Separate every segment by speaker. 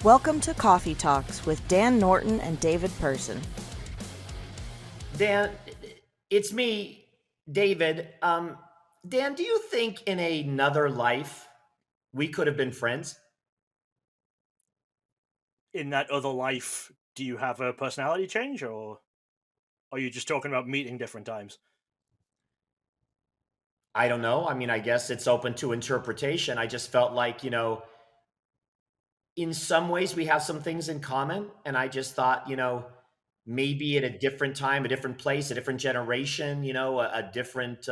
Speaker 1: Welcome to Coffee Talks with Dan Norton and David Person.
Speaker 2: Dan, it's me, David. Dan, do you think in another life we could have been friends?
Speaker 3: In that other life, do you have a personality change, or are you just talking about meeting different times?
Speaker 2: I don't know. I mean, I guess it's open to interpretation. I just felt like, in some ways we have some things in common. And I just thought, maybe at a different time, a different place, a different generation, a different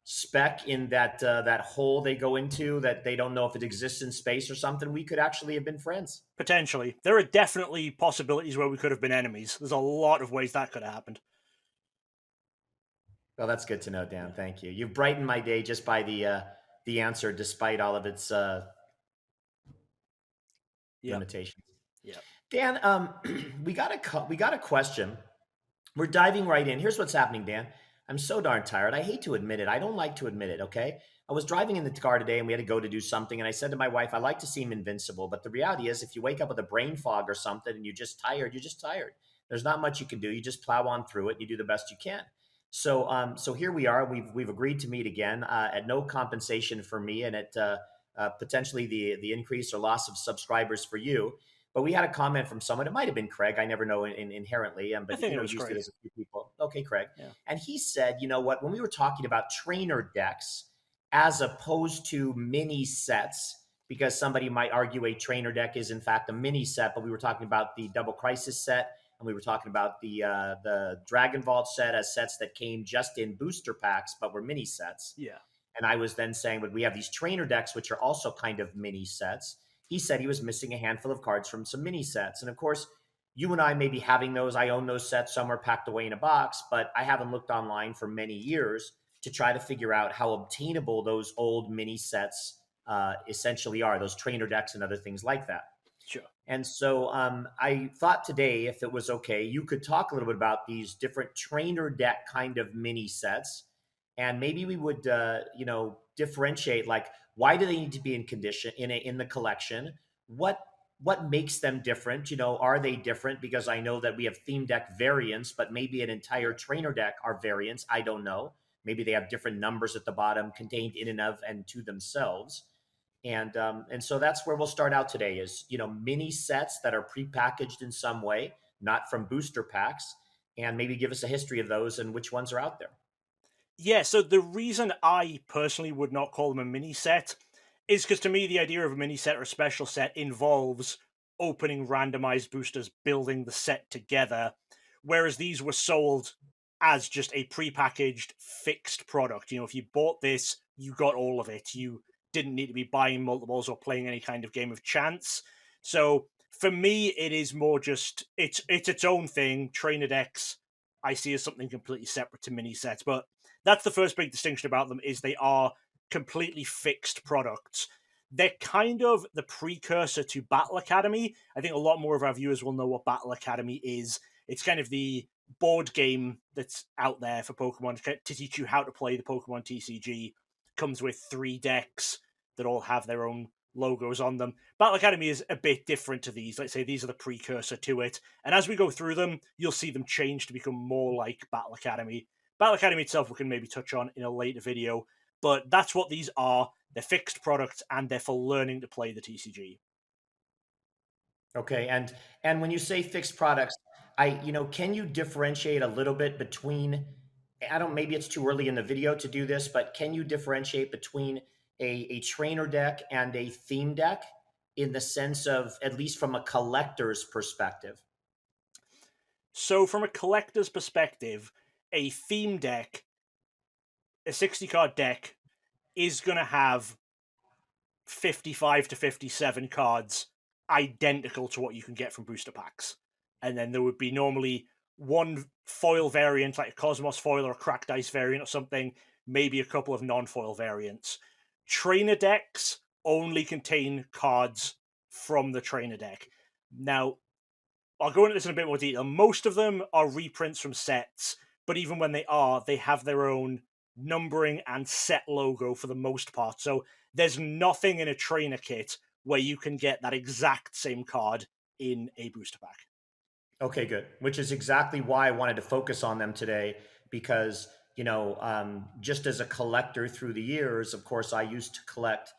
Speaker 2: spec in that hole they go into that they don't know if it exists in space or something, we could actually have been friends.
Speaker 3: Potentially. There are definitely possibilities where we could have been enemies. There's a lot of ways that could have happened.
Speaker 2: Well, that's good to know, Dan.
Speaker 3: Yeah.
Speaker 2: Thank you. You've brightened my day just by the answer, despite all of its
Speaker 3: Yep.
Speaker 2: limitations.
Speaker 3: Yep.
Speaker 2: Dan, we got a question. We're diving right in. Here's what's happening, Dan. I'm so darn tired. I hate to admit it. I don't like to admit it. Okay. I was driving in the car today, and we had to go to do something. And I said to my wife, "I like to seem invincible, but the reality is, if you wake up with a brain fog or something, and you're just tired, you're just tired. There's not much you can do. You just plow on through it. And you do the best you can." So here we are. We've agreed to meet again at no compensation for me, and at potentially the increase or loss of subscribers for you. But we had a comment from someone. It might have been Craig. I never know inherently,
Speaker 3: I
Speaker 2: but
Speaker 3: think it was
Speaker 2: usually
Speaker 3: Craig.
Speaker 2: there's a few people. Okay, Craig.
Speaker 3: Yeah.
Speaker 2: And he said, you know what? When we were talking about trainer decks as opposed to mini sets, because somebody might argue a trainer deck is in fact a mini set, but we were talking about the Double Crisis set, and we were talking about the Dragon Vault set as sets that came just in booster packs, but were mini sets.
Speaker 3: Yeah.
Speaker 2: And I was then saying, but we have these trainer decks, which are also kind of mini sets. He said he was missing a handful of cards from some mini sets. And of course, you and I may be having those. I own those sets. Some are packed away in a box, but I haven't looked online for many years to try to figure out how obtainable those old mini sets essentially are, those trainer decks and other things like that.
Speaker 3: Sure.
Speaker 2: And so I thought today, if it was okay, you could talk a little bit about these different trainer deck kind of mini sets, and maybe we would, differentiate, like, why do they need to be in condition in the collection? What what makes them different? Are they different? Because I know that we have theme deck variants, but maybe an entire trainer deck are variants. I don't know. Maybe they have different numbers at the bottom contained in and of and to themselves. And so that's where we'll start out today is, mini sets that are prepackaged in some way, not from booster packs, and maybe give us a history of those and which ones are out there.
Speaker 3: Yeah, so the reason I personally would not call them a mini set is because to me, the idea of a mini set or a special set involves opening randomized boosters, building the set together, whereas these were sold as just a prepackaged fixed product. If you bought this, you got all of it. You didn't need to be buying multiples or playing any kind of game of chance. So for me, it is more just it's its own thing. Trainer decks I see as something completely separate to mini sets, but that's the first big distinction about them is they are completely fixed products. They're kind of the precursor to Battle Academy. I think a lot more of our viewers will know what Battle Academy is. It's kind of the board game that's out there for Pokemon to teach you how to play the Pokemon TCG. Comes with 3 decks that all have their own logos on them. Battle Academy is a bit different to these. Let's say these are the precursor to it. And as we go through them, you'll see them change to become more like Battle Academy. Battle Academy itself we can maybe touch on in a later video, but that's what these are. They're fixed products and they're for learning to play the TCG.
Speaker 2: Okay, and when you say fixed products, can you differentiate a little bit between, I don't, maybe it's too early in the video to do this, but can you differentiate between a trainer deck and a theme deck in the sense of, at least from a collector's perspective?
Speaker 3: So from a collector's perspective, a theme deck, a 60 card deck, is going to have 55 to 57 cards identical to what you can get from booster packs. And then there would be normally one foil variant, like a Cosmos foil or a Cracked Ice variant or something, maybe a couple of non-foil variants. Trainer decks only contain cards from the trainer deck. Now, I'll go into this in a bit more detail. Most of them are reprints from sets, but even when they have their own numbering and set logo for the most part. So there's nothing in a trainer kit where you can get that exact same card in a booster pack.
Speaker 2: Okay, good. Which is exactly why I wanted to focus on them today, because just as a collector through the years, of course, I used to collect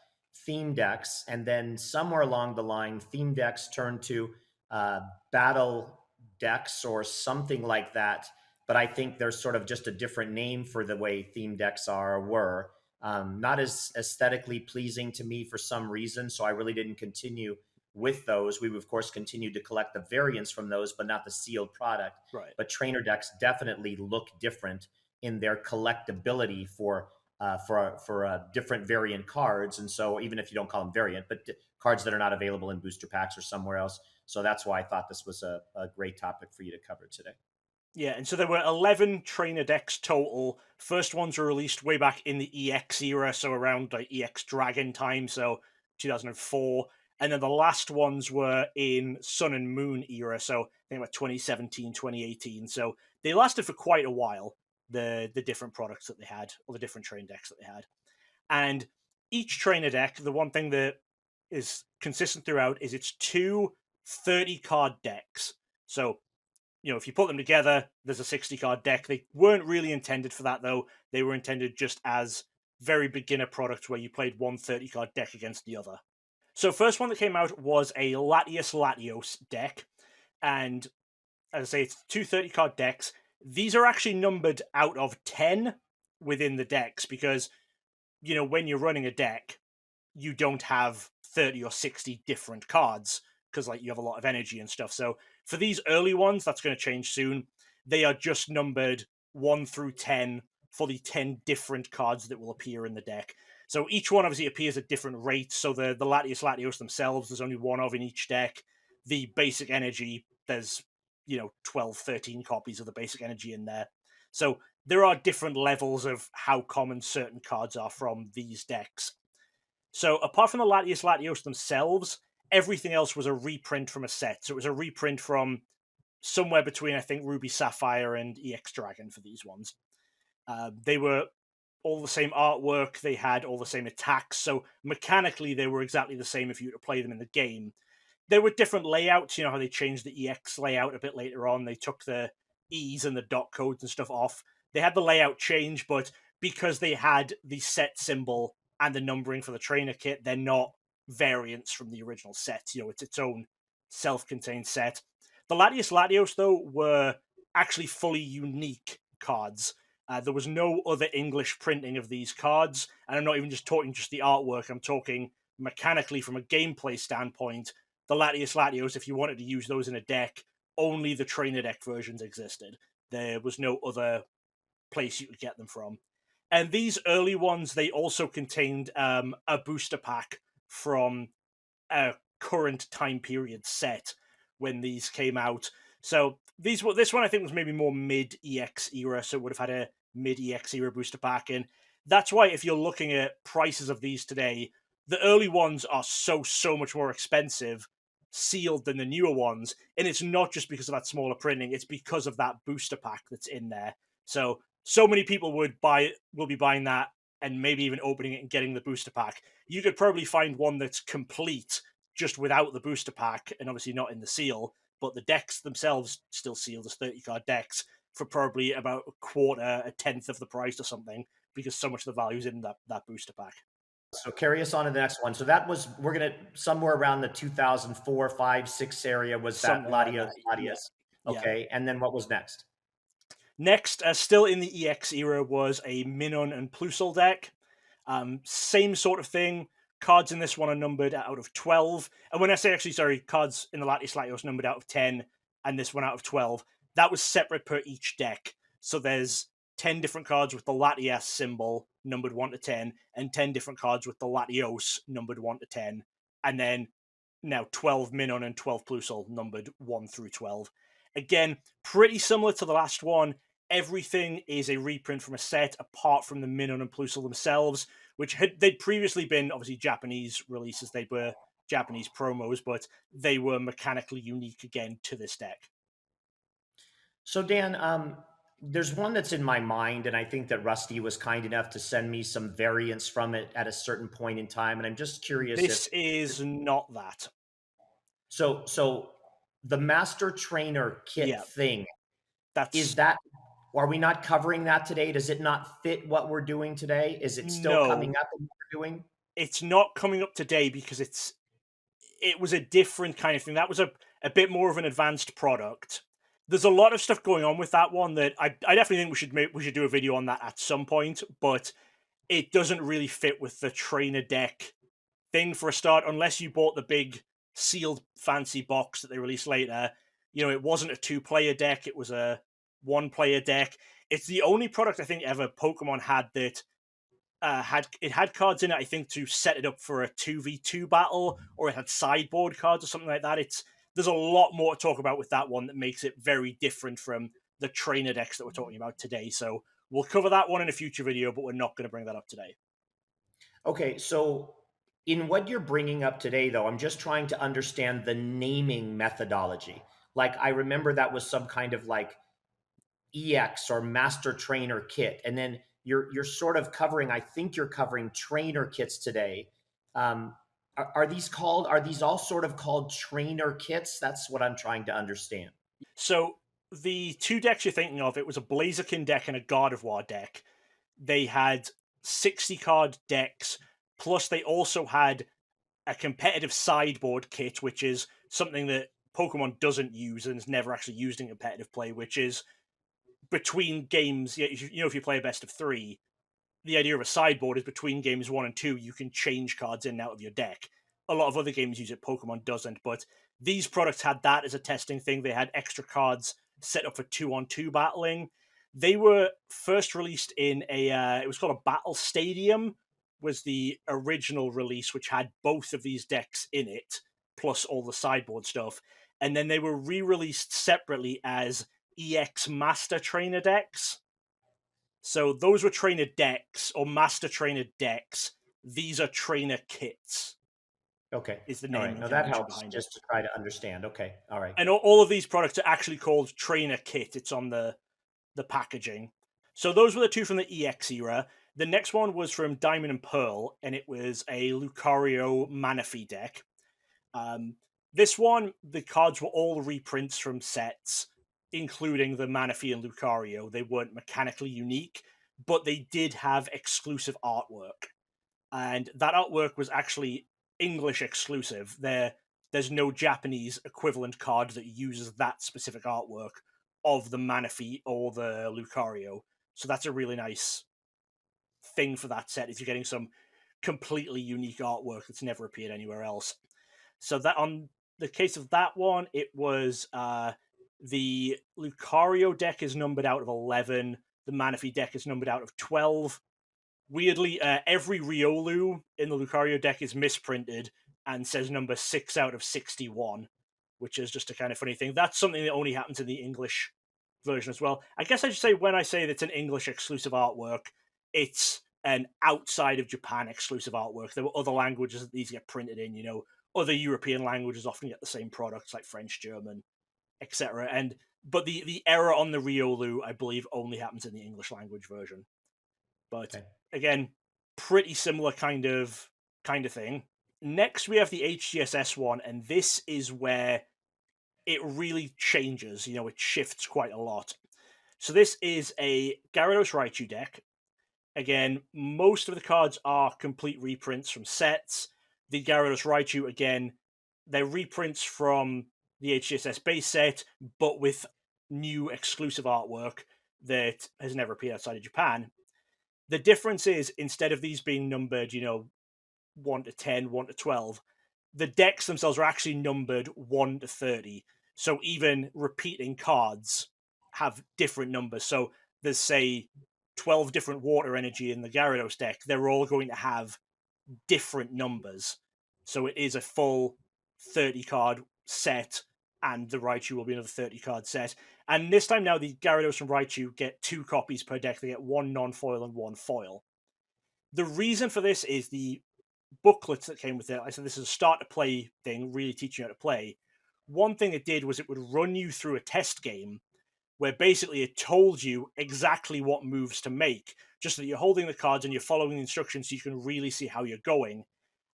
Speaker 2: theme decks, and then somewhere along the line, theme decks turned to uh, battle decks or something like that. But I think there's sort of just a different name for the way theme decks were. Not as aesthetically pleasing to me for some reason, so I really didn't continue with those. We, of course, continued to collect the variants from those, but not the sealed product.
Speaker 3: Right.
Speaker 2: But trainer decks definitely look different in their collectability for different variant cards. And so even if you don't call them variant, but cards that are not available in booster packs or somewhere else. So that's why I thought this was a great topic for you to cover today.
Speaker 3: Yeah, and so there were 11 trainer decks total. First ones were released way back in the EX era, so around like EX Dragon time, so 2004. And then the last ones were in Sun and Moon era, so I think about 2017, 2018. So they lasted for quite a while, the different products that they had, or the different train decks that they had. And each trainer deck, the one thing that is consistent throughout is it's two 30-card decks. So if you put them together, there's a 60-card deck. They weren't really intended for that, though. They were intended just as very beginner products where you played one 30-card deck against the other. So first one that came out was a Latias Latios deck. And as I say, it's two 30-card decks. These are actually numbered out of 10 within the decks because, when you're running a deck, you don't have 30 or 60 different cards because you have a lot of energy and stuff. So for these early ones, that's going to change soon. They are just numbered 1 through 10 for the 10 different cards that will appear in the deck. So each one obviously appears at different rates. So the Latias Latios themselves, there's only one of in each deck. The basic energy, there's 12, 13 copies of the basic energy in there. So there are different levels of how common certain cards are from these decks. So apart from the Latias Latios themselves, everything else was a reprint from a set. So it was a reprint from somewhere between, I think, Ruby Sapphire and EX Dragon for these ones. They were all the same artwork. They had all the same attacks. So mechanically, they were exactly the same if you were to play them in the game. There were different layouts. How they changed the EX layout a bit later on. They took the E's and the dot codes and stuff off. They had the layout change, but because they had the set symbol and the numbering for the trainer kit, they're not variants from the original set. It's its own self-contained set. The Latias Latios, though, were actually fully unique cards. There was no other English printing of these cards, and I'm not even just talking just the artwork. I'm talking mechanically from a gameplay standpoint. The Latias Latios, if you wanted to use those in a deck, only the trainer deck versions existed. There was no other place you could get them from. And these early ones, they also contained a booster pack from a current time period set when these came out. So this one I think was maybe more mid-EX era, so it would have had a mid-EX era booster pack. And that's why if you're looking at prices of these today, the early ones are so much more expensive sealed than the newer ones. And it's not just because of that smaller printing, it's because of that booster pack that's in there. So many people will be buying that and maybe even opening it and getting the booster pack. You could probably find one that's complete just without the booster pack and obviously not in the seal, but the decks themselves still sealed as 30-card decks for probably about a tenth of the price or something because so much of the value is in that booster pack.
Speaker 2: So carry us on to the next one. So that was, we're going to, somewhere around the 2004, 5, 6 area was that Latias.
Speaker 3: Yeah.
Speaker 2: Okay.
Speaker 3: Yeah.
Speaker 2: And then what was next?
Speaker 3: Next, still in the EX era, was a Minun and Plusle deck. Same sort of thing. Cards in this one are numbered out of 12. And when I say cards in the Latias Latios numbered out of 10 and this one out of 12, that was separate per each deck. So there's 10 different cards with the Latias symbol numbered 1 to 10 and 10 different cards with the Latios numbered 1 to 10. And then now 12 Minun and 12 Plusle numbered 1 through 12. Again, pretty similar to the last one. Everything is a reprint from a set apart from the Minun and Plusle themselves, which they'd previously been obviously Japanese releases. They were Japanese promos, but they were mechanically unique again to this deck.
Speaker 2: So Dan, There's one that's in my mind, and I think that Rusty was kind enough to send me some variants from it at a certain point in time. And I'm just curious if
Speaker 3: This is not that.
Speaker 2: so the Master Trainer kit
Speaker 3: Yeah,
Speaker 2: thing, is
Speaker 3: that's
Speaker 2: that, are we not covering that today? Does it not fit what we're doing today? Is it still coming
Speaker 3: no.
Speaker 2: up in what we're doing?
Speaker 3: It's not coming up today because it was a different kind of thing. That was a bit more of an advanced product. There's a lot of stuff going on with that one that I definitely think we should do a video on that at some point, but it doesn't really fit with the trainer deck thing for a start, unless you bought the big sealed fancy box that they released later. It wasn't a 2-player deck, it was a 1-player deck. It's the only product I think ever Pokemon had that had cards in it, I think, to set it up for a 2v2 battle, or it had sideboard cards or something like that. There's a lot more to talk about with that one that makes it very different from the trainer decks that we're talking about today. So we'll cover that one in a future video, but we're not going to bring that up today.
Speaker 2: Okay, so in what you're bringing up today, though, I'm just trying to understand the naming methodology. Like, I remember that was some kind of like EX or Master Trainer kit, and then you're sort of covering. I think you're covering trainer kits today. Are these called? Are these all sort of called trainer kits? That's what I'm trying to understand.
Speaker 3: So the two decks you're thinking of, it was a Blaziken deck and a God of War deck. They had 60 card decks, plus they also had a competitive sideboard kit, which is something that Pokemon doesn't use and is never actually used in competitive play, which is between games. If you play a best of 3, the idea of a sideboard is between games 1 and 2, you can change cards in and out of your deck. A lot of other games use it, Pokemon doesn't, but these products had that as a testing thing. They had extra cards set up for 2-on-2 battling. They were first released in it was called a Battle Stadium, was the original release, which had both of these decks in it, plus all the sideboard stuff. And then they were re-released separately as EX Master Trainer decks. So those were trainer decks or master trainer decks. These are trainer kits,
Speaker 2: Okay,
Speaker 3: is the
Speaker 2: all
Speaker 3: naming
Speaker 2: right. Now that
Speaker 3: convention
Speaker 2: helps
Speaker 3: behind it.
Speaker 2: just to try to understand. Okay, all right.
Speaker 3: And all of these products are actually called trainer kit. It's on the packaging. So those were the two from the EX era. The next one was from Diamond and Pearl, and it was a Lucario Manaphy deck. This one, the cards were all reprints from sets, including the Manaphy and Lucario. They weren't mechanically unique, but they did have exclusive artwork. And that artwork was actually English exclusive. There's no Japanese equivalent card that uses that specific artwork of the Manaphy or the Lucario. So that's a really nice thing for that set, is you're getting some completely unique artwork that's never appeared anywhere else. So that on the case of that one, it was the Lucario deck is numbered out of 11. The Manaphy deck is numbered out of 12. Weirdly, every Riolu in the Lucario deck is misprinted and says number 6 out of 61, which is just a kind of funny thing. That's something that only happens in the English version as well. I guess I should say, when I say that it's an English exclusive artwork, it's an outside of Japan exclusive artwork. There were other languages that these get printed in, other European languages often get the same products, like French, German, etc. But the error on the Riolu, I believe, only happens in the English language version. But
Speaker 2: Okay.
Speaker 3: again, pretty similar kind of thing. Next, we have the HGSS one, and this is where it really changes. It shifts quite a lot. So this is a Gyarados Raichu deck. Again, most of the cards are complete reprints from sets. The Gyarados Raichu, again, they're reprints from the HGSS base set, but with new exclusive artwork that has never appeared outside of Japan. The difference is, instead of these being numbered, 1 to 10, 1 to 12, the decks themselves are actually numbered 1 to 30. So even repeating cards have different numbers. So there's, say, 12 different water energy in the Gyarados deck. They're all going to have different numbers. So it is a full 30 card set, and the Raichu will be another 30 card set. And this time now, the Gyarados and Raichu get 2 copies per deck. They get 1 non-foil and 1 foil. The reason for this is the booklets that came with it. I said this is a start to play thing, really teaching you how to play. One thing it did was it would run you through a test game where basically it told you exactly what moves to make, just that you're holding the cards and you're following the instructions so you can really see how you're going.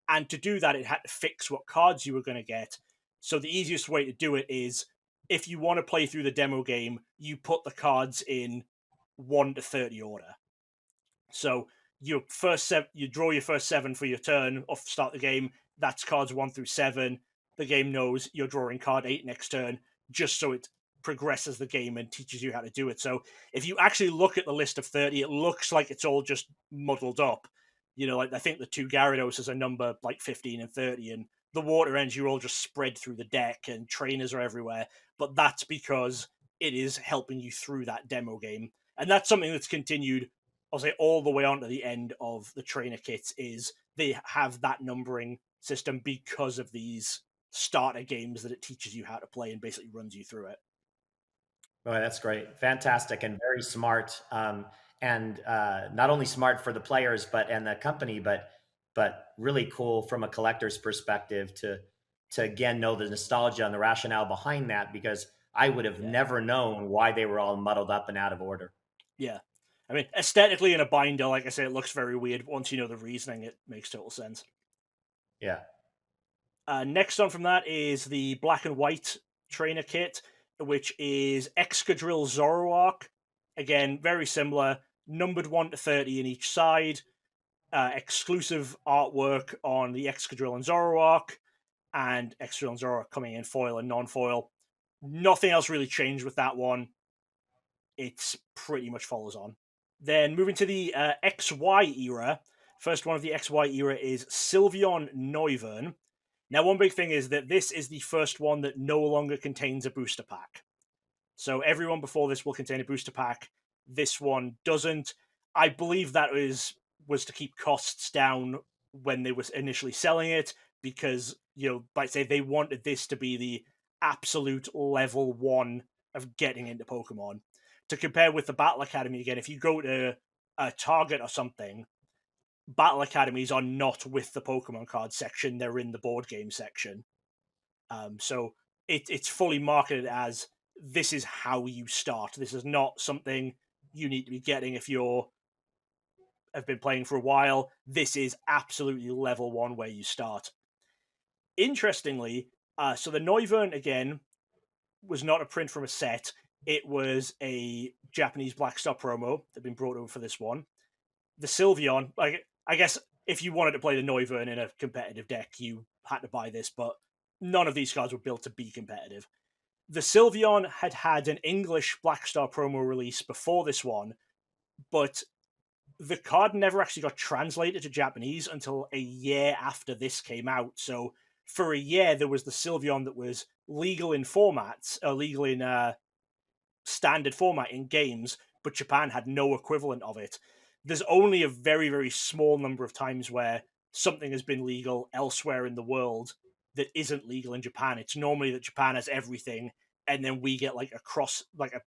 Speaker 3: And to do that, it had to fix what cards you were going to get. So the easiest way to do it is, if you want to play through the demo game, you put the cards in 1 to 30 order. So you draw your first 7 for your turn off the start of the game. That's cards 1 through 7. The game knows you're drawing card 8 next turn, just so it progresses the game and teaches you how to do it. So if you actually look at the list of 30, it looks like it's all just muddled up. Like I think the 2 Gyarados is a number like 15 and 30, and the Water Ends you're all just spread through the deck, and trainers are everywhere. But that's because it is helping you through that demo game. And that's something that's continued, I'll say, all the way on to the end of the trainer kits, is they have that numbering system because of these starter games that it teaches you how to play and basically runs you through it.
Speaker 2: Oh, that's great. Fantastic and very smart. And not only smart for the players and the company, but really cool from a collector's perspective to again know the nostalgia and the rationale behind that, because I would have never known why they were all muddled up and out of order.
Speaker 3: Yeah. I mean, aesthetically in a binder, like I say, it looks very weird. Once you know the reasoning, it makes total sense.
Speaker 2: Yeah.
Speaker 3: Next on from that is the black and white trainer kit, which is Excadrill Zoroark. Again, very similar, numbered 1 to 30 in each side. Exclusive artwork on the Excadrill and Zoroark, and Excadrill and Zoroark coming in foil and non-foil. Nothing else really changed with that one. It's pretty much follows on. Then moving to the XY era. First one of the XY era is Sylveon Noivern. Now, one big thing is that this is the first one that no longer contains a booster pack. So everyone before this will contain a booster pack. This one doesn't. I believe that was to keep costs down when they were initially selling it, because, like say, they wanted this to be the absolute level 1 of getting into Pokemon. To compare with the Battle Academy, again, if you go to a Target or something, Battle Academies are not with the Pokemon card section, they're in the board game section. So it's fully marketed as, this is how you start. This is not something you need to be getting if have been playing for a while. This is absolutely level 1 where you start. Interestingly, so the Noivern, again, was not a print from a set. It was a Japanese Black Star promo that had been brought over for this one. The Sylveon, I guess if you wanted to play the Noivern in a competitive deck, you had to buy this, but none of these cards were built to be competitive. The Sylveon had an English Black Star promo release before this one, but the card never actually got translated to Japanese until a year after this came out. So for a year, there was the Sylveon that was legal in formats, legal in standard format in games, but Japan had no equivalent of it. There's only a very, very small number of times where something has been legal elsewhere in the world that isn't legal in Japan. It's normally that Japan has everything, and then we get like a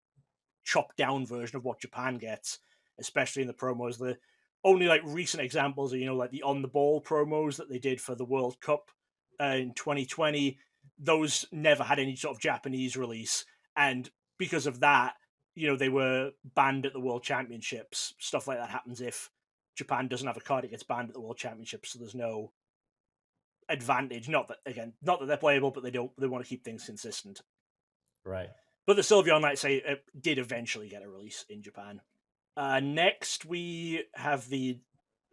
Speaker 3: chopped down version of what Japan gets, especially in the promos. The only like recent examples are, like the On the Ball promos that they did for the World Cup in 2020. Those never had any sort of Japanese release, and because of that, they were banned at the World Championships. Stuff like that happens if Japan doesn't have a card; it gets banned at the World Championships. So there's no advantage. Not that they're playable, but they want to keep things consistent.
Speaker 2: Right.
Speaker 3: But the Sylveon, like I say, did eventually get a release in Japan. Next, we have the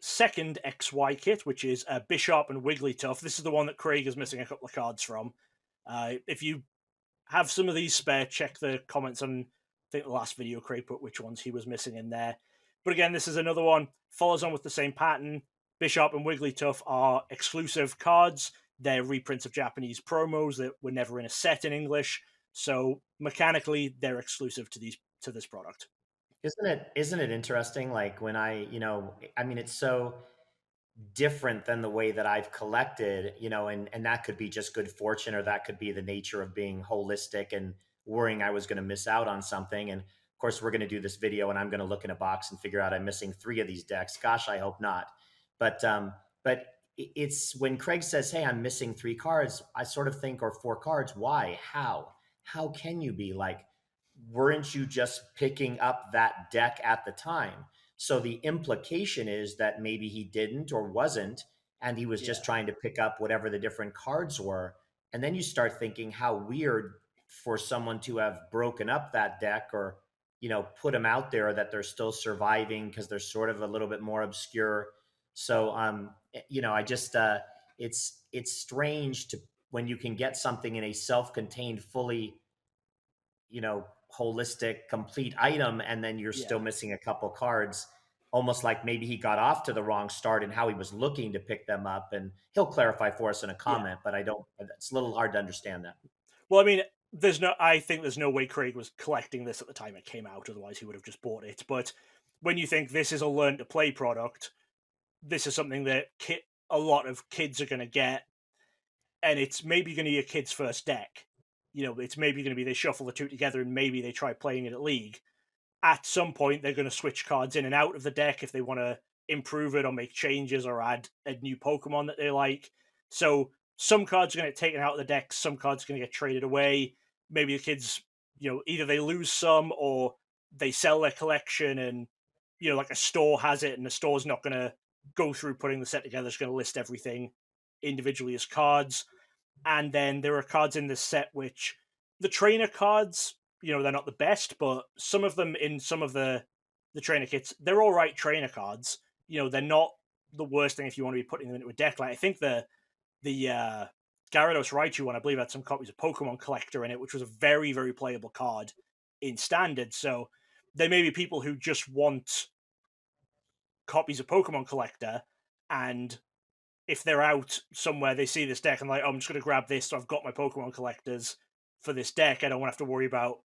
Speaker 3: second XY kit, which is Bishop and Wigglytuff. This is the one that Craig is missing a couple of cards from. If you have some of these spare, check the comments on, I think, the last video Craig put which ones he was missing in there. But again, this is another one, follows on with the same pattern. Bishop and Wigglytuff are exclusive cards. They're reprints of Japanese promos that were never in a set in English. So mechanically, they're exclusive to this product.
Speaker 2: Isn't it interesting? Like when I mean, it's so different than the way that I've collected, and that could be just good fortune, or that could be the nature of being holistic and worrying I was going to miss out on something. And of course, we're going to do this video and I'm going to look in a box and figure out I'm missing 3 of these decks. Gosh, I hope not. But it's when Craig says, hey, I'm missing 3 cards, I sort of think, or 4 cards. Why? How can you be like, weren't you just picking up that deck at the time? So the implication is that maybe he didn't or wasn't, and he was just
Speaker 3: Yeah.
Speaker 2: trying to pick up whatever the different cards were. And then you start thinking how weird for someone to have broken up that deck, or put them out there that they're still surviving because they're sort of a little bit more obscure. So I just it's strange to when you can get something in a self-contained, fully holistic, complete item, and then you're still
Speaker 3: Yeah.
Speaker 2: missing a couple cards, almost like maybe he got off to the wrong start and how he was looking to pick them up. And he'll clarify for us in a
Speaker 3: Yeah.
Speaker 2: comment, but I don't, it's a little hard to understand that.
Speaker 3: Well, I mean, I think there's no way Craig was collecting this at the time it came out, otherwise he would have just bought it. But when you think this is a learn to play product, this is something that a lot of kids are going to get, and it's maybe going to be your kid's first deck. It's maybe going to be they shuffle the two together and maybe they try playing it at League. At some point, they're going to switch cards in and out of the deck if they want to improve it or make changes or add a new Pokemon that they like. So some cards are going to get taken out of the deck, some cards are going to get traded away. Maybe the kids, either they lose some or they sell their collection, and like a store has it, and the store's not going to go through putting the set together. It's going to list everything individually as cards. And then there are cards in this set which the trainer cards, they're not the best, but some of them in some of the trainer kits, they're all right trainer cards. They're not the worst thing if you want to be putting them into a deck. Like I think the Gyarados Raichu one, I believe, had some copies of Pokemon Collector in it, which was a very, very playable card in Standard. So there may be people who just want copies of Pokemon Collector, and if they're out somewhere, they see this deck and like, oh, I'm just going to grab this. So I've got my Pokemon collectors for this deck. I don't want to have to worry about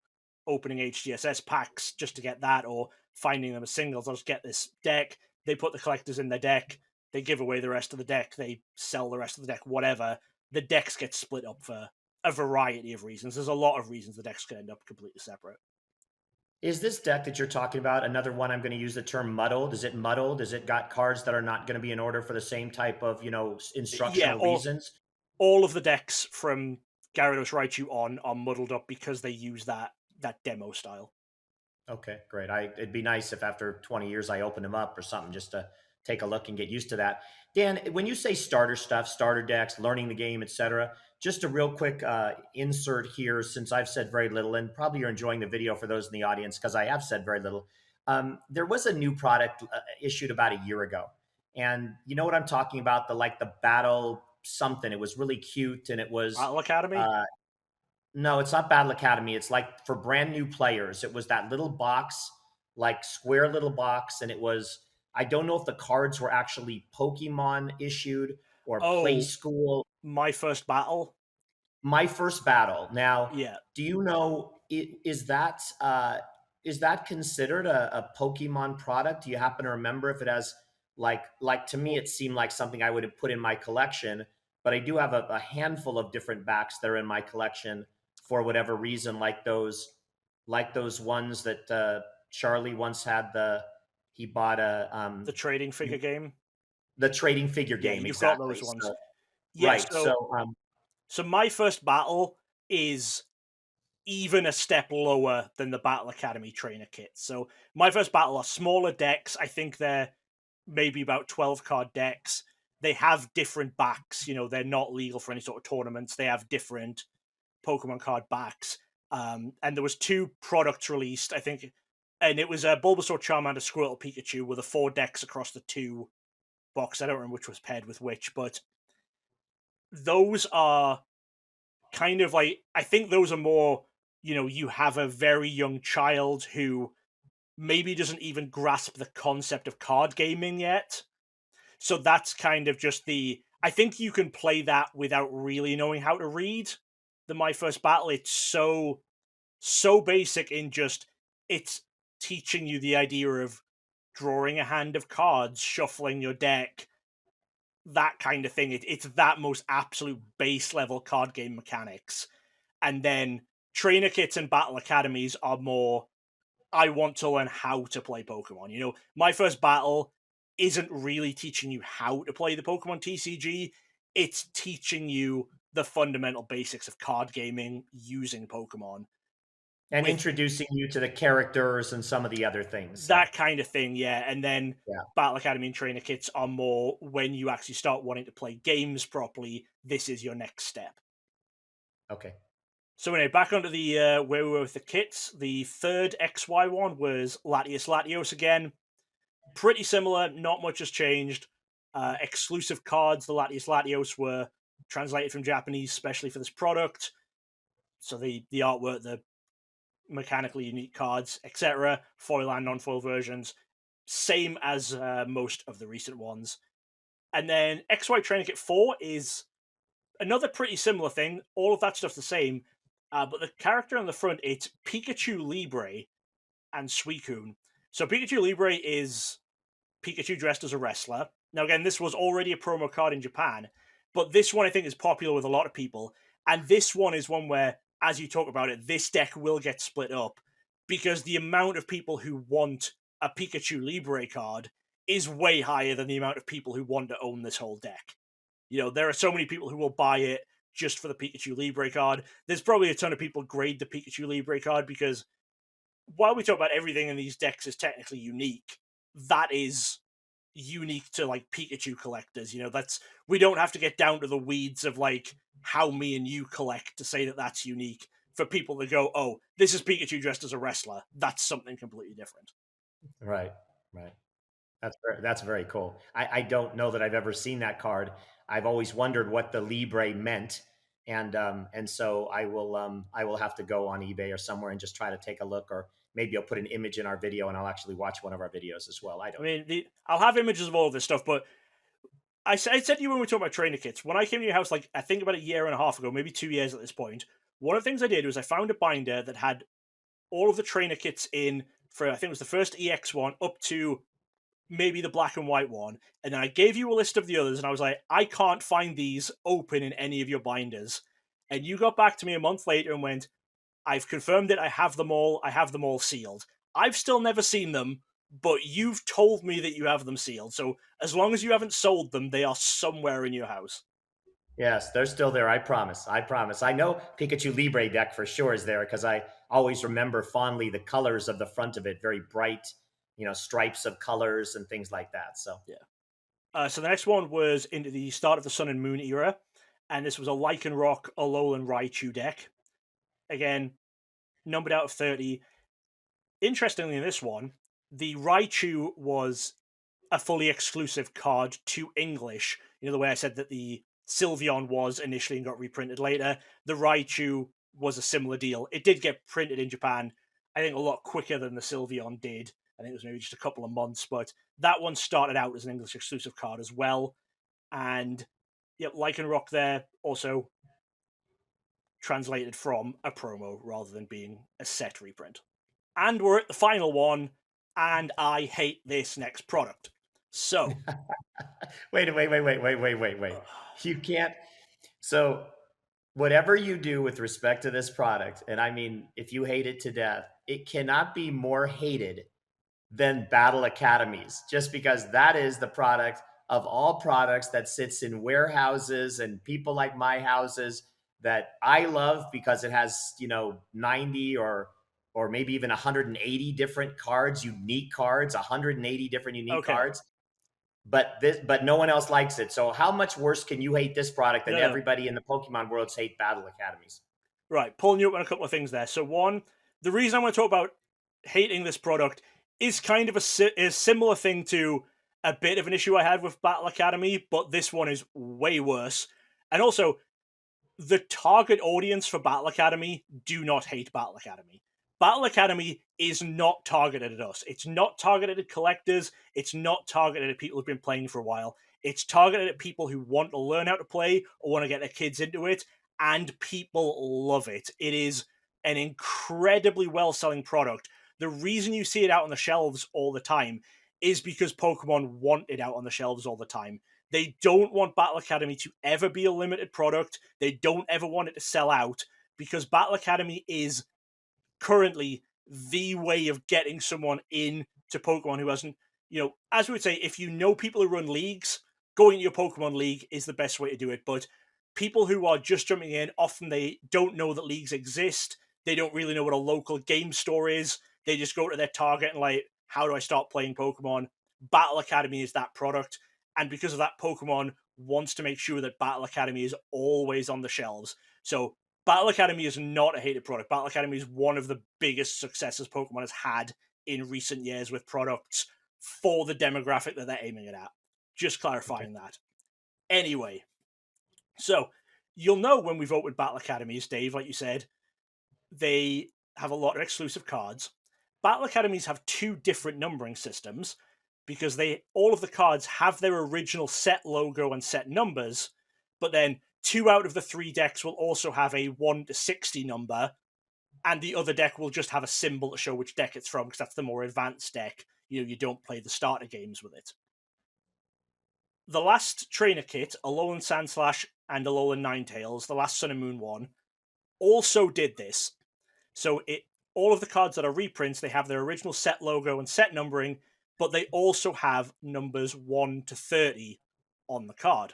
Speaker 3: opening HGSS packs just to get that or finding them as singles. I'll just get this deck. They put the collectors in their deck. They give away the rest of the deck. They sell the rest of the deck, whatever. The decks get split up for a variety of reasons. There's a lot of reasons the decks could end up completely separate.
Speaker 2: Is this deck that you're talking about another one? I'm going to use the term muddled. Is it muddled? Is it got cards that are not going to be in order for the same type of,
Speaker 3: Yeah,
Speaker 2: instructional reasons?
Speaker 3: all of the decks from Gyarados Raichu on are muddled up because they use that demo style.
Speaker 2: Okay, great. It'd be nice if after 20 years I opened them up or something just to take a look and get used to that. Dan, when you say starter stuff, starter decks, learning the game, etc., just a real quick insert here, since I've said very little, and probably you're enjoying the video for those in the audience because I have said very little. There was a new product issued about a year ago, and you know what I'm talking about? The battle something. It was really cute, and it was
Speaker 3: Battle Academy?
Speaker 2: no, it's not Battle Academy. It's like for brand new players. It was that little box, like square little box, and it was. I don't know if the cards were actually Pokemon issued or Play
Speaker 3: Oh,
Speaker 2: School.
Speaker 3: My First Battle?
Speaker 2: My First Battle. Now,
Speaker 3: Yeah.
Speaker 2: do you know is that considered a Pokemon product? Do you happen to remember if it has like to me it seemed like something I would have put in my collection, but I do have a handful of different backs that are in my collection for whatever reason, like those ones that Charlie once had. He bought
Speaker 3: The trading figure game?
Speaker 2: the trading figure
Speaker 3: Yeah,
Speaker 2: game,
Speaker 3: you've got
Speaker 2: exactly.
Speaker 3: those ones.
Speaker 2: So
Speaker 3: Yeah,
Speaker 2: right,
Speaker 3: so My First Battle is even a step lower than the Battle Academy trainer kits. So My First Battle are smaller decks. I think they're maybe about 12 card decks. They have different backs. They're not legal for any sort of tournaments. They have different Pokemon card backs. And there was 2 products released, I think, and it was a Bulbasaur, Charmander, Squirtle, Pikachu with the 4 decks across the 2 box. I don't remember which was paired with which, but those are kind of like, I think those are more, you have a very young child who maybe doesn't even grasp the concept of card gaming yet. So that's kind of just I think you can play that without really knowing how to read the My First Battle. It's so basic in just, it's teaching you the idea of drawing a hand of cards, shuffling your deck, that kind of thing. It's that most absolute base level card game mechanics. And then trainer kits and battle academies are more, I want to learn how to play Pokemon. My First Battle isn't really teaching you how to play the Pokemon TCG. It's teaching you the fundamental basics of card gaming using Pokemon.
Speaker 2: And
Speaker 3: with
Speaker 2: introducing you to the characters and some of the other things. So,
Speaker 3: that kind of thing, yeah. And then
Speaker 2: yeah.
Speaker 3: Battle Academy and Trainer Kits are more when you actually start wanting to play games properly, this is your next step.
Speaker 2: Okay.
Speaker 3: So anyway, back onto the where we were with the kits. The third XY one was Latios Latios again. Pretty similar, not much has changed. Exclusive cards, the Latios Latios were translated from Japanese, especially for this product. So the artwork, the mechanically unique cards, etc., foil and non-foil versions, same as most of the recent ones. And then XY Training Kit 4 is another pretty similar thing. All of that stuff's the same, but the character on the front, it's Pikachu Libre and Suicune. So Pikachu Libre is Pikachu dressed as a wrestler. Now, again, this was already a promo card in Japan, but this one I think is popular with a lot of people. And this one is one where, as you talk about it, this deck will get split up because the amount of people who want a Pikachu Libre card is way higher than the amount of people who want to own this whole deck. You know, there are so many people who will buy it just for the Pikachu Libre card. There's probably a ton of people grade the Pikachu Libre card because while we talk about everything in these decks is technically unique, that is unique to like Pikachu collectors. You know, that's we don't have to get down to the weeds of like how me and you collect to say that that's unique. For people to go, oh, this is Pikachu dressed as a wrestler. That's something completely different.
Speaker 2: Right. Right. That's very cool. I don't know that I've ever seen that card. I've always wondered what the Libre meant, and so I will have to go on eBay or somewhere and just try to take a look, or maybe I'll put an image in our video and I'll actually watch one of our videos as well. I don't.
Speaker 3: I mean, I'll have images of all of this stuff, but I said to you when we talked about trainer kits, when I came to your house, like I think about a year and a half ago, maybe 2 years at this point, one of the things I did was I found a binder that had all of the trainer kits in for, I think it was the first EX one up to maybe the black and white one. And then I gave you a list of the others and I was like, I can't find these open in any of your binders. And you got back to me a month later and went, I've confirmed it. I have them all sealed. I've still never seen them, but you've told me that you have them sealed. So as long as you haven't sold them, they are somewhere in your house.
Speaker 2: Yes, they're still there. I promise. I promise. I know Pikachu Libre deck for sure is there because I always remember fondly the colors of the front of it, very bright, stripes of colors and things like that. So
Speaker 3: yeah. So the next one was into the start of the Sun and Moon era, and this was a Lycanroc, Alolan Raichu deck. Again, numbered out of 30. Interestingly, in this one, the Raichu was a fully exclusive card to English. You know, the way I said that the Sylveon was initially and got reprinted later, the Raichu was a similar deal. It did get printed in Japan, I think, a lot quicker than the Sylveon did. I think it was maybe just a couple of months, but that one started out as an English exclusive card as well. And yep, Lycanroc there also translated from a promo rather than being a set reprint. And we're at the final one, and I hate this next product. So
Speaker 2: wait. You can't. So whatever you do with respect to this product, and I mean, if you hate it to death, it cannot be more hated than Battle Academies, just because that is the product of all products that sits in warehouses and people like my houses that I love because it has, 90 or maybe even 180 different cards, unique cards, 180 different unique cards. But no one else likes it. So how much worse can you hate this product than everybody in the Pokemon worlds hate Battle Academies?
Speaker 3: Right, pulling you up on a couple of things there. So one, the reason I want to talk about hating this product is kind of a similar thing to a bit of an issue I had with Battle Academy, but this one is way worse. And also, the target audience for Battle Academy do not hate Battle Academy. Battle Academy is not targeted at us. It's not targeted at collectors. It's not targeted at people who've been playing for a while. It's targeted at people who want to learn how to play or want to get their kids into it, and people love it. It is an incredibly well-selling product. The reason you see it out on the shelves all the time is because Pokemon want it out on the shelves all the time. They don't want Battle Academy to ever be a limited product. They don't ever want it to sell out because Battle Academy is currently the way of getting someone into Pokemon who hasn't, as we would say, if you know people who run leagues, going to your Pokemon league is the best way to do it. But people who are just jumping in, often they don't know that leagues exist. They don't really know what a local game store is. They just go to their Target and like, how do I start playing Pokemon? Battle Academy is that product. And because of that, Pokemon wants to make sure that Battle Academy is always on the shelves. So Battle Academy is not a hated product. Battle Academy is one of the biggest successes Pokemon has had in recent years with products for the demographic that they're aiming it at. Just clarifying that. Anyway, so you'll know when we vote with Battle Academies, Dave, like you said, they have a lot of exclusive cards. Battle Academies have two different numbering systems because all of the cards have their original set logo and set numbers, but then 2 out of the 3 decks will also have a 1 to 60 number, and the other deck will just have a symbol to show which deck it's from, because that's the more advanced deck. You don't play the starter games with it. The last trainer kit, Alolan Sandslash and Alolan Ninetales, the last Sun and Moon one, also did this. So all of the cards that are reprints, they have their original set logo and set numbering, but they also have numbers 1 to 30 on the card.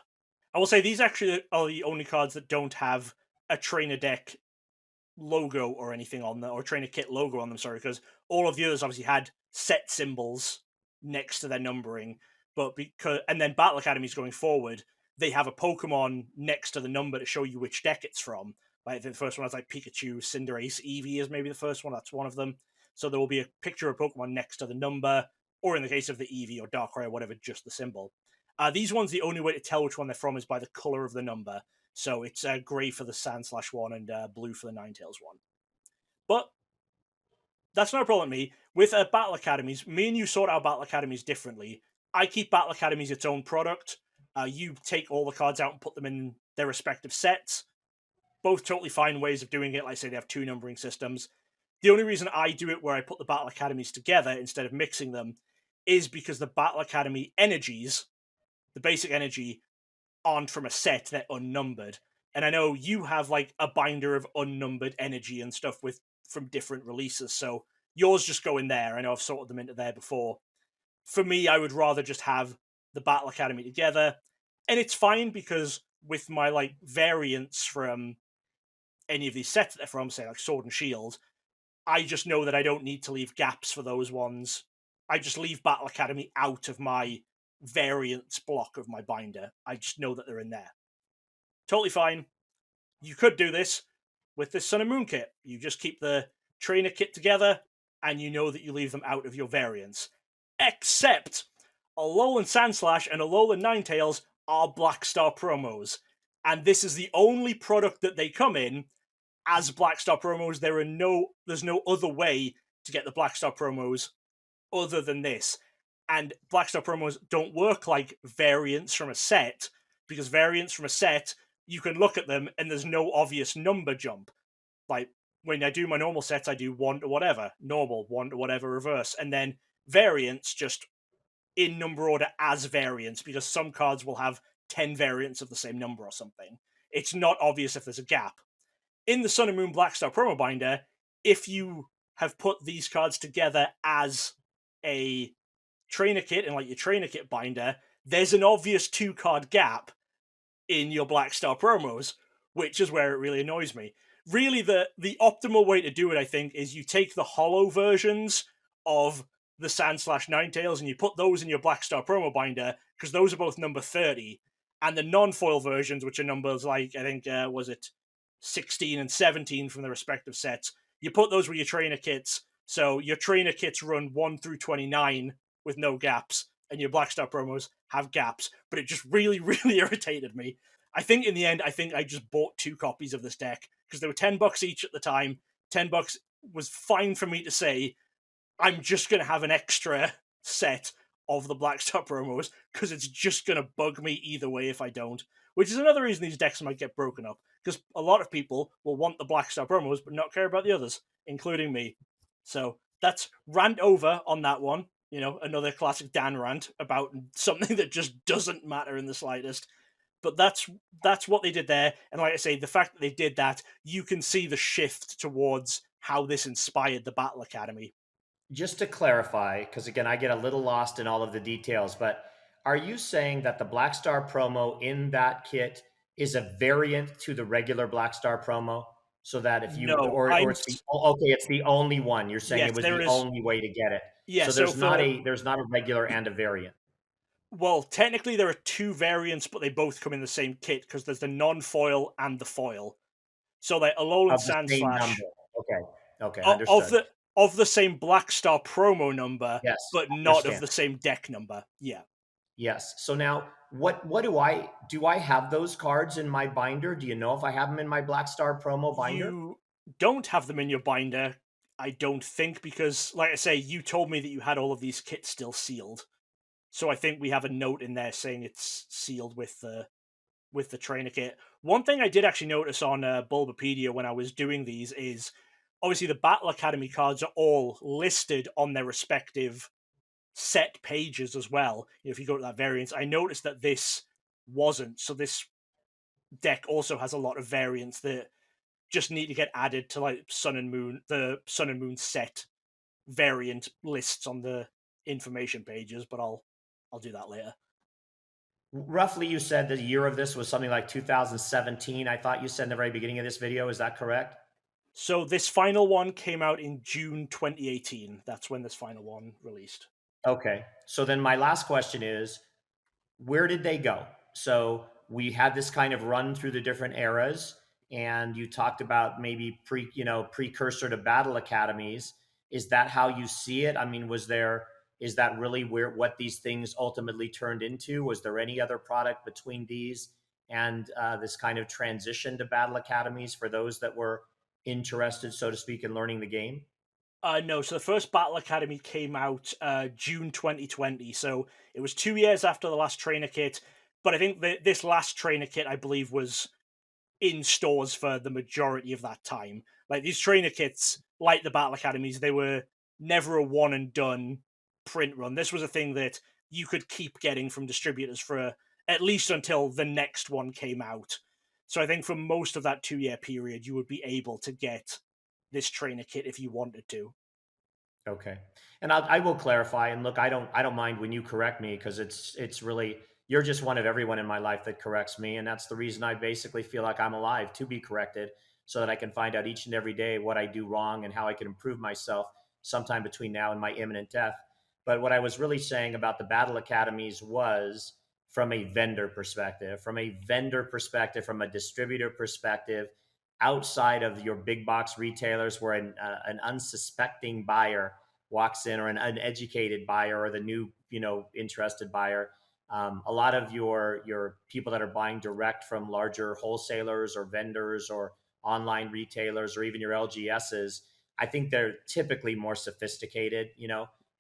Speaker 3: I will say these actually are the only cards that don't have a trainer deck logo or anything on them, or trainer kit logo on them, sorry, because all of the others obviously had set symbols next to their numbering, and then Battle Academies going forward, they have a Pokemon next to the number to show you which deck it's from. Like the first one has like Pikachu, Cinderace, Eevee is maybe the first one. That's one of them. So there will be a picture of Pokemon next to the number, or in the case of the Eevee or Darkrai or whatever, just the symbol. These ones, the only way to tell which one they're from is by the color of the number. So it's gray for the Sandslash one and blue for the Ninetales one. But that's not a problem with me. With Battle Academies, me and you sort out Battle Academies differently. I keep Battle Academies its own product. You take all the cards out and put them in their respective sets. Both totally fine ways of doing it. Like I say, they have 2 numbering systems. The only reason I do it where I put the Battle Academies together instead of mixing them is because the Battle Academy energies, the basic energy, aren't from a set, they're unnumbered. And I know you have like a binder of unnumbered energy and stuff from different releases, so yours just go in there. I know I've sorted them into there before. For me, I would rather just have the Battle Academy together. And it's fine because with my like variants from any of these sets that they're from, say like Sword and Shield, I just know that I don't need to leave gaps for those ones. I just leave Battle Academy out of my variants block of my binder. I just know that they're in there. Totally fine. You could do this with this Sun and Moon kit. You just keep the trainer kit together, and you know that you leave them out of your variants. Except Alolan Sandslash and Alolan Ninetales are Black Star promos. And this is the only product that they come in as Black Star promos. There's no other way to get the Black Star promos other than this. And Black Star promos don't work like variants from a set, because variants from a set, you can look at them and there's no obvious number jump. Like when I do my normal sets, I do 1 to whatever, normal, 1 to whatever, reverse, and then variants just in number order as variants, because some cards will have 10 variants of the same number or something. It's not obvious if there's a gap. In the Sun and Moon Black Star promo binder, if you have put these cards together as a trainer kit in like your trainer kit binder, there's an obvious 2-card gap in your Black Star promos, which is where it really annoys me. Really, the optimal way to do it, I think, is you take the hollow versions of the Sandslash Ninetales and you put those in your Black Star promo binder, because those are both number 30, and the non-foil versions, which are numbers like, I think, was it 16 and 17 from the respective sets, you put those with your trainer kits, so your trainer kits run 1 through 29 with no gaps, and your Black Star promos have gaps. But it just really, really irritated me. I think in the end, I just bought 2 copies of this deck, because they were $10 each at the time. $10 was fine for me to say, I'm just going to have an extra set of the Black Star promos, because it's just going to bug me either way if I don't. Which is another reason these decks might get broken up, because a lot of people will want the Black Star promos but not care about the others, including me. So that's rant over on that one. You know, another classic Dan rant about something that just doesn't matter in the slightest. But that's what they did there. And like I say, the fact that they did that, you can see the shift towards how this inspired the Battle Academy.
Speaker 2: Just to clarify, because again, I get a little lost in all of the details, but are you saying that the Black Star promo in that kit is a variant to the regular Black Star promo? so that if you
Speaker 3: No,
Speaker 2: or it's the okay, it's the only one. You're saying
Speaker 3: yes,
Speaker 2: it was
Speaker 3: there
Speaker 2: the
Speaker 3: is.
Speaker 2: only way to get it.
Speaker 3: Yeah,
Speaker 2: So
Speaker 3: so for
Speaker 2: there's not a regular and a variant
Speaker 3: well, technically there are two variants, but they both come in the same kit because there's the non-foil and the foil. So like Alolan
Speaker 2: of the
Speaker 3: Sand
Speaker 2: same number.
Speaker 3: Slash
Speaker 2: Okay. Okay,
Speaker 3: of
Speaker 2: understood.
Speaker 3: the same Black Star promo number,
Speaker 2: Yes,
Speaker 3: but not of
Speaker 2: understand.
Speaker 3: the same deck number. Yeah.
Speaker 2: Yes. So now what do I have those cards in my binder? Do you know if I have them in my Black Star promo binder?
Speaker 3: You don't have them in your binder, I don't think, because like I say, you told me that you had all of these kits still sealed. So I think we have a note in there saying it's sealed with the trainer kit. One thing I did actually notice on Bulbapedia when I was doing these is obviously the Battle Academy cards are all listed on their respective set pages as well. You know, if you go to that variants, I noticed that this wasn't. So this deck also has a lot of variants that just need to get added to like the Sun and Moon set variant lists on the information pages. But I'll do that later.
Speaker 2: Roughly, you said the year of this was something like 2017. I thought you said in the very beginning of this video. Is that correct?
Speaker 3: So this final one came out in June 2018. That's when this final one released.
Speaker 2: Okay. So then my last question is, where did they go? So we had this kind of run through the different eras, and you talked about maybe precursor to battle academies. Is that how you see it? I mean, is that really where what these things ultimately turned into? Was there any other product between these and this kind of transition to battle academies for those that were interested, so to speak, in learning the game?
Speaker 3: No, so the first Battle Academy came out June 2020, so it was 2 years after the last trainer kit. But I think this last trainer kit, I believe, was in stores for the majority of that time. Like these trainer kits, like the Battle Academies, they were never a one and done print run. This was a thing that you could keep getting from distributors for at least until the next one came out. So I think for most of that 2 year period, you would be able to get this trainer kit if you wanted to.
Speaker 2: Okay. And I will clarify. And look, I don't mind when you correct me because it's really you're just one of everyone in my life that corrects me, and that's the reason I basically feel like I'm alive to be corrected, so that I can find out each and every day what I do wrong and how I can improve myself sometime between now and my imminent death. But what I was really saying about the battle academies was from a vendor perspective, from a distributor perspective, outside of your big box retailers, where an unsuspecting buyer walks in, or an uneducated buyer, or the new interested buyer. A lot of your people that are buying direct from larger wholesalers or vendors or online retailers, or even your LGSs, I think they're typically more sophisticated,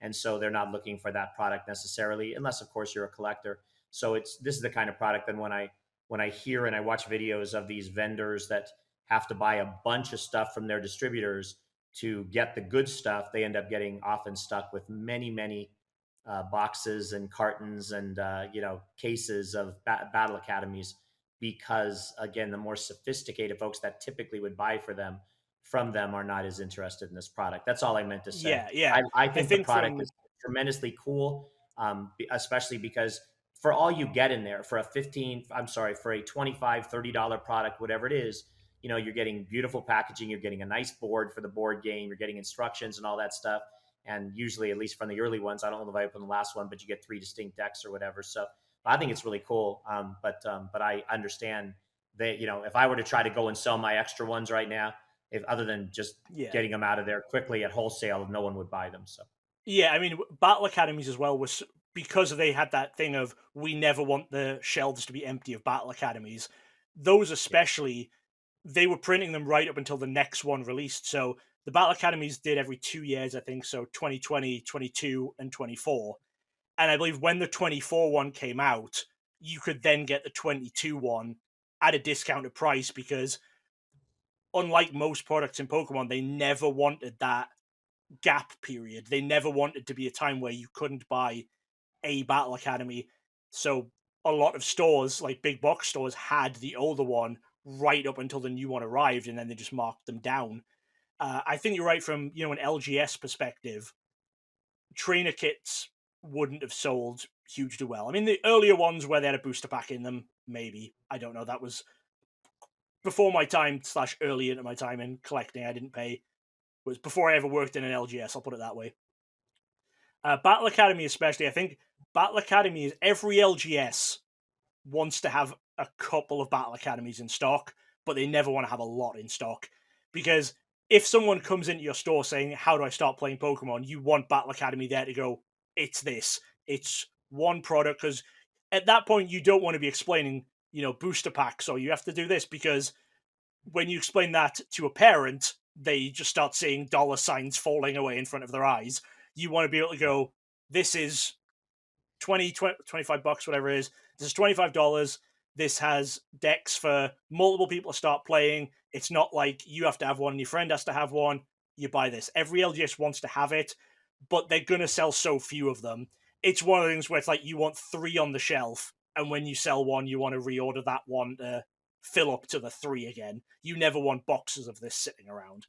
Speaker 2: and so they're not looking for that product necessarily, unless of course you're a collector. So this is the kind of product that when I hear and I watch videos of these vendors that have to buy a bunch of stuff from their distributors to get the good stuff, they end up getting often stuck with many, many boxes and cartons and cases of battle academies, because again, the more sophisticated folks that typically would buy from them are not as interested in this product. That's all I meant to say.
Speaker 3: Yeah.
Speaker 2: I
Speaker 3: I
Speaker 2: think the
Speaker 3: think
Speaker 2: product
Speaker 3: from
Speaker 2: is tremendously cool, especially because for all you get in there, for a 25 $30 product, whatever it is, you're getting beautiful packaging, you're getting a nice board for the board game, you're getting instructions and all that stuff. And usually, at least from the early ones, I don't know if I opened the last one, but you get 3 distinct decks or whatever. So I think it's really cool. But I understand that, if I were to try to go and sell my extra ones right now, if other than just
Speaker 3: yeah.
Speaker 2: getting them out of there quickly at wholesale, no one would buy them. So
Speaker 3: Yeah, I mean, Battle Academies as well was because they had that thing of we never want the shelves to be empty of Battle Academies. Those
Speaker 2: yeah.
Speaker 3: especially, they were printing them right up until the next one released. So the Battle Academies did every 2 years, I think. So 2020, 22, and 24. And I believe when the 24 one came out, you could then get the 22 one at a discounted price because, unlike most products in Pokemon, they never wanted that gap period. They never wanted to be a time where you couldn't buy a Battle Academy. So a lot of stores, like big box stores, had the older one right up until the new one arrived, and then they just marked them down. I think you're right from an LGS perspective. Trainer kits wouldn't have sold hugely well. I mean, the earlier ones where they had a booster pack in them, maybe, I don't know. That was before my time / early into my time in collecting. I didn't pay. It was before I ever worked in an LGS. I'll put it that way. Battle Academy, especially, I think Battle Academy is every LGS wants to have a couple of Battle Academies in stock, but they never want to have a lot in stock. Because if someone comes into your store saying, how do I start playing Pokemon? You want Battle Academy there to go, it's this. It's one product, because at that point, you don't want to be explaining, booster packs, or you have to do this, because when you explain that to a parent, they just start seeing dollar signs falling away in front of their eyes. You want to be able to go, this is 25 bucks, whatever it is. This is $25. This has decks for multiple people to start playing. It's not like you have to have one and your friend has to have one. You buy this. Every LGS wants to have it, but they're going to sell so few of them. It's one of the things where it's like you want 3 on the shelf, and when you sell one, you want to reorder that one to fill up to the 3 again. You never want boxes of this sitting around.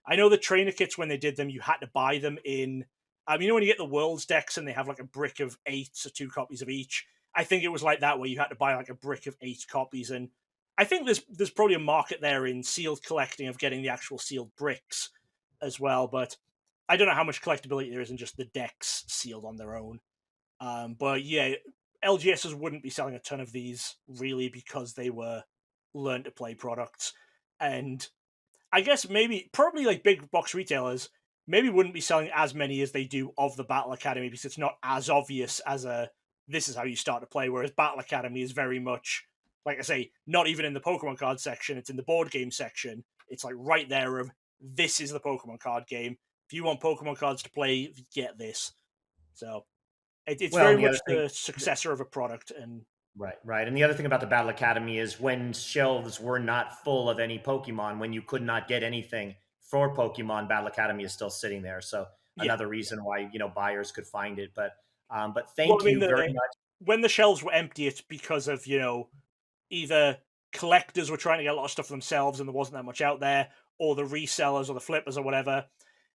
Speaker 3: I know the trainer kits, when they did them, you had to buy them in... when you get the Worlds decks and they have like a brick of 8 or 2 copies of each, I think it was like that, where you had to buy like a brick of 8 copies. And I think there's probably a market there in sealed collecting of getting the actual sealed bricks as well. But I don't know how much collectability there is in just the decks sealed on their own. But yeah, LGSs wouldn't be selling a ton of these really, because they were learn to play products. And I guess probably like big box retailers maybe wouldn't be selling as many as they do of the Battle Academy, because it's not as obvious as this is how you start to play, whereas Battle Academy is very much, like I say, not even in the Pokemon card section, it's in the board game section. It's like right there of, this is the Pokemon card game. If you want Pokemon cards to play, get this. So it's very much the successor of a product. And
Speaker 2: Right. And the other thing about the Battle Academy is when shelves were not full of any Pokemon, when you could not get anything for Pokemon, Battle Academy is still sitting there. So another reason why, buyers could find it. But thank you very much.
Speaker 3: When the shelves were empty, it's because of, either collectors were trying to get a lot of stuff themselves and there wasn't that much out there, or the resellers or the flippers or whatever.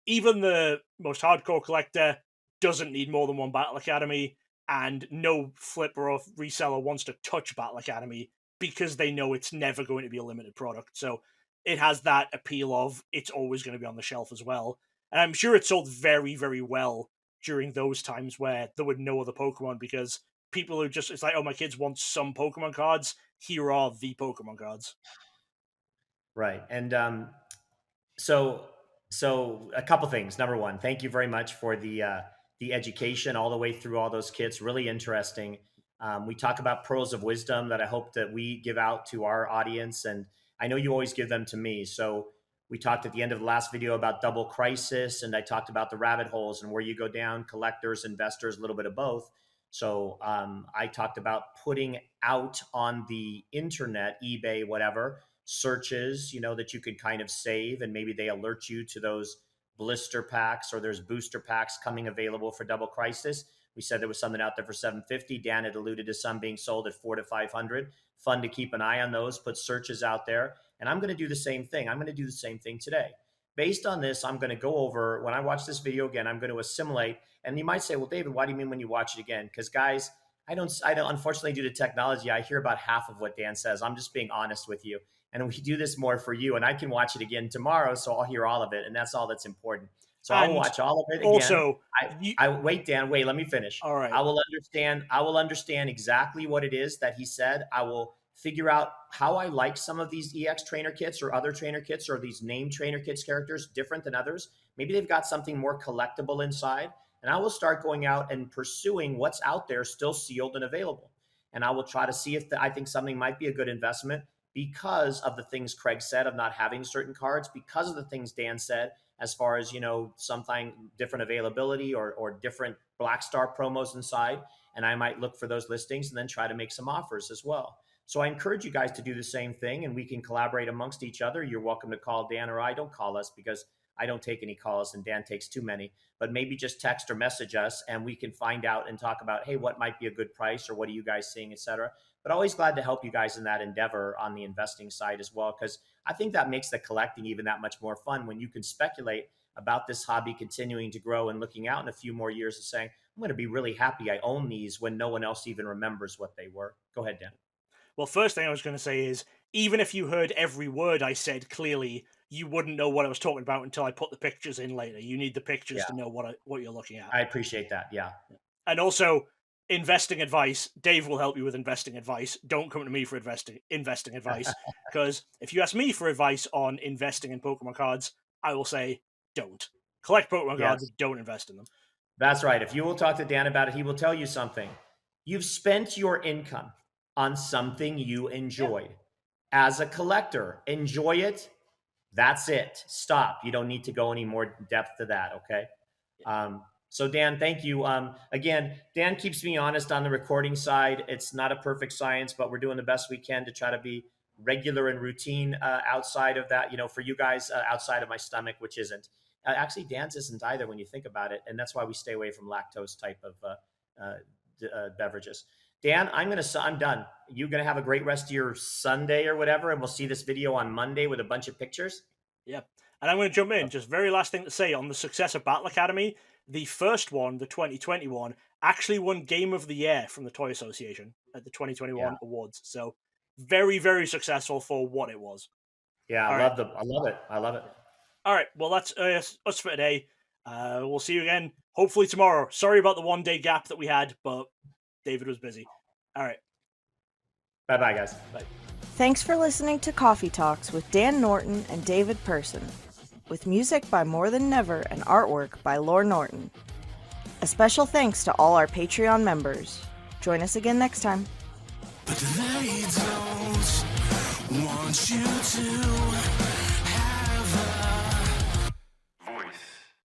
Speaker 3: Even the most hardcore collector doesn't need more than one Battle Academy, and no flipper or reseller wants to touch Battle Academy because they know it's never going to be a limited product. So it has that appeal of, it's always going to be on the shelf as well. And I'm sure it sold very, very well during those times where there were no other Pokemon, because people who just, it's like, oh, my kids want some Pokemon cards. Here are the Pokemon cards.
Speaker 2: Right. And so a couple things. Number one, thank you very much for the education all the way through all those kits. Really interesting. We talk about pearls of wisdom that I hope that we give out to our audience. And I know you always give them to me. So we talked at the end of the last video about Double Crisis, and I talked about the rabbit holes and where you go down, collectors, investors, a little bit of both. So I talked about putting out on the internet, eBay, whatever, searches, that you could kind of save, and maybe they alert you to those blister packs, or there's booster packs coming available for Double Crisis. We said there was something out there for $750. Dan had alluded to some being sold at $400 to $500. Fun to keep an eye on those, put searches out there. And I'm going to do the same thing. I'm going to do the same thing today. Based on this, I'm going to go over, when I watch this video again, I'm going to assimilate. And you might say, well, David, why do you mean when you watch it again? Because guys, I don't, unfortunately, due to technology, I hear about half of what Dan says. I'm just being honest with you. And we do this more for you. And I can watch it again tomorrow, so I'll hear all of it. And that's all that's important. So I'll watch all of it again.
Speaker 3: Also,
Speaker 2: wait, Dan, wait, let me finish.
Speaker 3: All right.
Speaker 2: I will understand exactly what it is that he said. I will figure out how I like some of these EX trainer kits or other trainer kits, or these named trainer kits characters different than others. Maybe they've got something more collectible inside. And I will start going out and pursuing what's out there still sealed and available. And I will try to see if I think something might be a good investment, because of the things Craig said of not having certain cards, because of the things Dan said as far as, something different availability or different Black Star promos inside. And I might look for those listings and then try to make some offers as well. So I encourage you guys to do the same thing, and we can collaborate amongst each other. You're welcome to call Dan or I. Don't call us, because I don't take any calls and Dan takes too many, but maybe just text or message us and we can find out and talk about, hey, what might be a good price, or what are you guys seeing, etc. But always glad to help you guys in that endeavor on the investing side as well, because I think that makes the collecting even that much more fun when you can speculate about this hobby continuing to grow and looking out in a few more years and saying, I'm going to be really happy I own these when no one else even remembers what they were. Go ahead, Dan.
Speaker 3: Well, first thing I was going to say is, even if you heard every word I said clearly, you wouldn't know what I was talking about until I put the pictures in later. You need the pictures to know what you're looking at.
Speaker 2: I appreciate that. Yeah.
Speaker 3: And also, investing advice. Dave will help you with investing advice. Don't come to me for investing advice, because if you ask me for advice on investing in Pokemon cards, I will say don't. Collect Pokemon cards, don't invest in them.
Speaker 2: That's right. If you will talk to Dan about it, he will tell you something. You've spent your income on something you enjoyed. As a collector, enjoy it. That's it. Stop. You don't need to go any more depth to that, okay? So Dan, thank you. Again, Dan keeps me honest on the recording side. It's not a perfect science, but we're doing the best we can to try to be regular and routine outside of that, for you guys outside of my stomach, which isn't. Actually, Dan's isn't either when you think about it. And that's why we stay away from lactose type of beverages. Dan, I'm done. You're going to have a great rest of your Sunday or whatever. And we'll see this video on Monday with a bunch of pictures.
Speaker 3: Yeah. And I'm going to jump in. Just very last thing to say on the success of Battle Academy. The first one, the 2021, actually won Game of the Year from the Toy Association at the 2021 awards. So very, very successful for what it was.
Speaker 2: Yeah, I love it. All right.
Speaker 3: Well, that's us for today. We'll see you again, hopefully tomorrow. Sorry about the 1 day gap that we had, but David was busy. All right.
Speaker 2: Bye-bye, guys.
Speaker 3: Bye.
Speaker 1: Thanks for listening to Coffee Talks with Dan Norton and David Person, with music by More Than Never and artwork by Lore Norton. A special thanks to all our Patreon members. Join us again next time.
Speaker 4: But they don't want you to have a